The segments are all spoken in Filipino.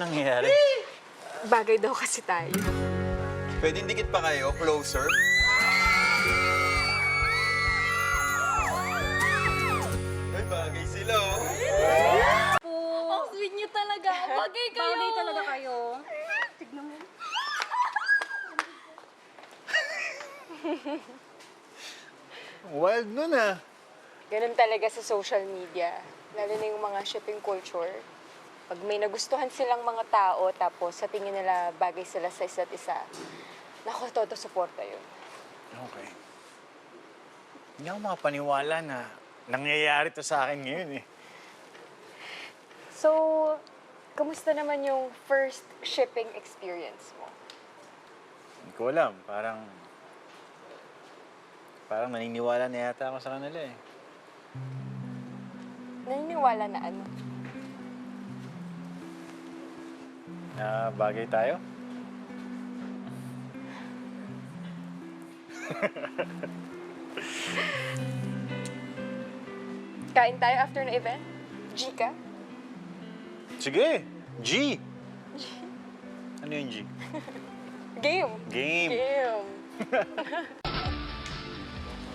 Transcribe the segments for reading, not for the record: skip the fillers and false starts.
nangyayari? Bagay daw kasi tayo. Pwedeng dikit pa kayo, closer. Ay, bagay sila, oh. Ang sweet niyo talaga. Bagay kayo. Bagay talaga kayo. Tignan mo. Wild nun ah. Ganun talaga sa social media. Lalo na yung mga shipping culture. Pag may nagustuhan silang mga tao, tapos sa tingin nila bagay sila sa isa't isa, naku, todo suporta yun. Okay. Hindi ako makapaniwala na nangyayari to sa akin ngayon eh. So, kamusta naman yung first shipping experience mo? Hindi ko alam, parang naniniwala na yata ako sa kanila eh. Naniniwala na ano? Na bagay tayo? Kain tayo after na event? G ka? Sige! G! Ano yung G? Game! Game! Game!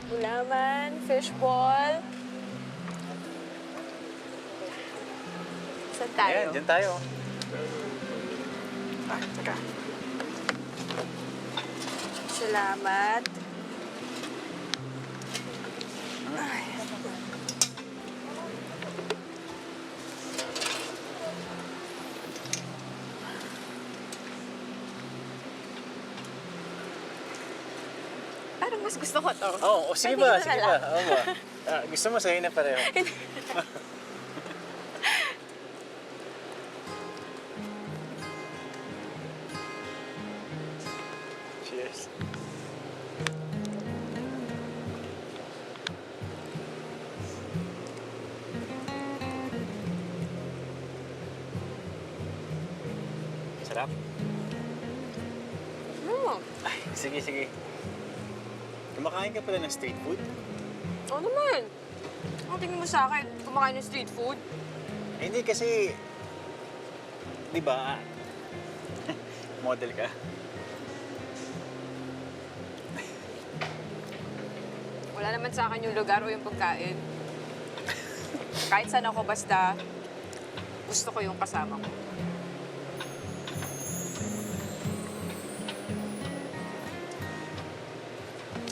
Gulaman, fishball. Saan tayo? Ayan, dyan tayo. Teka. Salamat. Ay. Parang mas gusto ko to. Oo, sige Pwede ba? na Sige lang. ba? Oo ba? Gusto mo sa'yo na pareho. Cheers. Sarap. Ay, sige, sige. Kumakain ka pala ng street food? Oo naman. Ang tingin mo sa akin, kumakain ng street food? Eh, hindi kasi... Di ba? Model ka. Wala naman sa akin yung lugar o yung pagkain. Kahit saan ako, basta gusto ko yung kasama ko.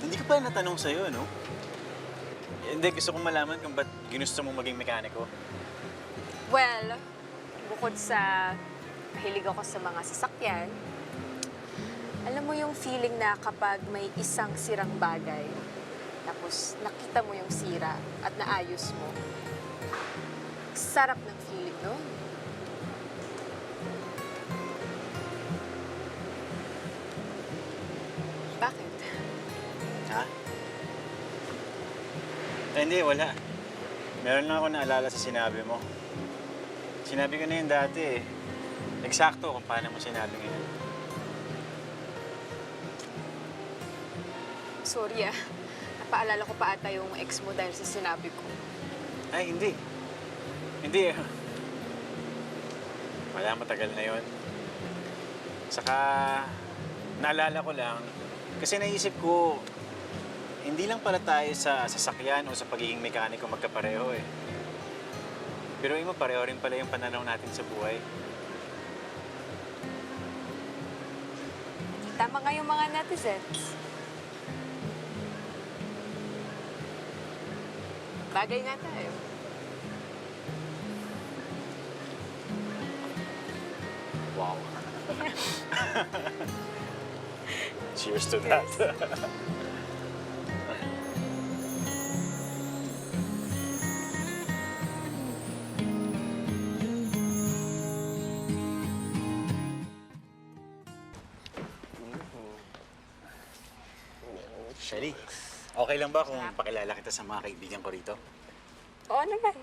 Hindi ko pa natanong sa'yo, no? Hindi, gusto kong malaman kung ba't ginusto mong maging mekaniko. Well, bukod sa mahilig ako sa mga sasakyan, alam mo yung feeling na kapag may isang sirang bagay, tapos nakita mo yung sira at naayos mo, sarap ng feeling nun. Bakit? Ha? Eh, hindi, wala. Meron lang ako naalala sa sinabi mo. Sinabi ko na yun dati eh. Eksakto kung paano mo sinabi ngayon. Sorry ah. Napaalala ko pa ata yung ex mo dahil sa sinabi ko. Ay, hindi. Hindi. Wala, matagal na yun. Saka, naalala ko lang, kasi naisip ko, hindi lang pala tayo sa sasakyan o sa pagiging mekaniko magkapareho eh. Pero mo, pareho rin pala yung pananaw natin sa buhay. Tama nga yung mga netizens. Bagay nga tayo. Wow. Cheers to that. Shelly, okay lang ba kung pakilala kita sa mga kaibigan ko rito? Oo naman.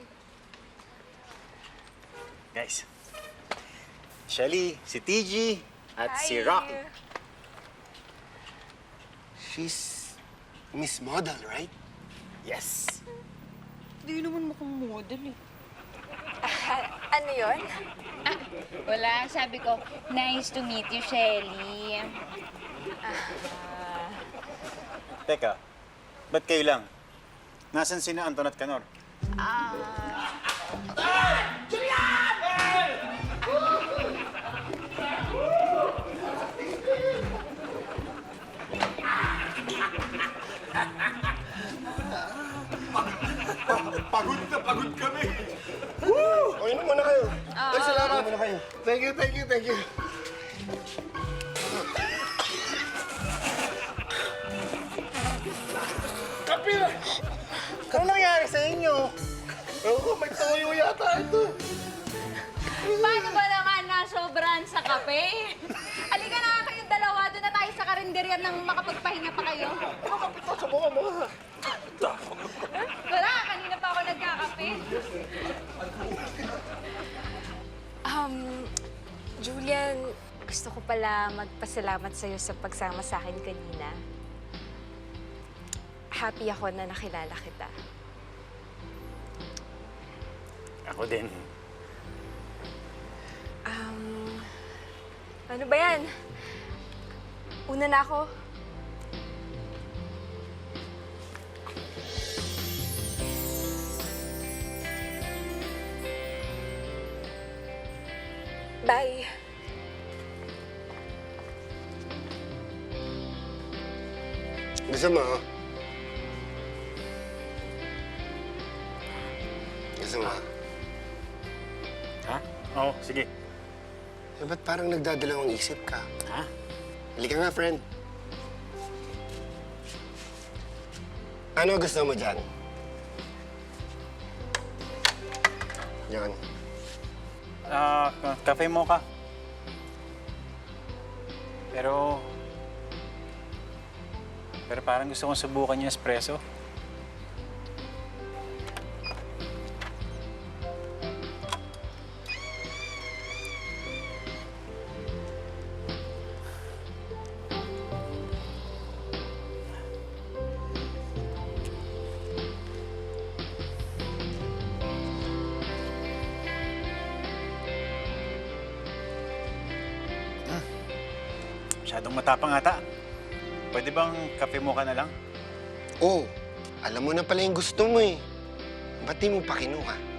Guys, Shelly, si TG, at si Rocky. She's Miss Model, right? Yes. Hindi naman mukhang model eh. Ano yun? Wala, sabi ko, nice to meet you, Shelly. Teka, ba't kayo lang? Nasaan sina Anton at Kanor? Pagod na pagod kami. O, inom muna kayo. Ay, salamat. Inom muna kayo. Thank you, thank you, thank you. Kapil! Ano nangyari sa inyo? Oo, may toyo yata ito. Paano ba naman nasobrahan sa kape? Halika na kayong dalawa, doon na tayo sa karinderya nang makapagpahinga pa kayo. Ano kapit sa mga mga? Wala, kanina pa ako nagkakape. Julian, gusto ko pala magpasalamat sa'yo sa pagsama sa akin kanina. Happy ako na nakilala kita. Ako din. Ano ba yan? Una na ako. Bye. Gusto mo? Gusto mo? Ha? Oo, sige. Eh, ba't parang nagdadalawang isip ka? Ha? Halika nga, friend. Ano gusto mo dyan? Yan. Cafe mocha. Pero parang gusto kong subukan yung espresso. Masyadong matapang ata. Pwede bang kape mo ka na lang? Oh, alam mo na pala yung gusto mo eh. Ba't di mo pa kinuha?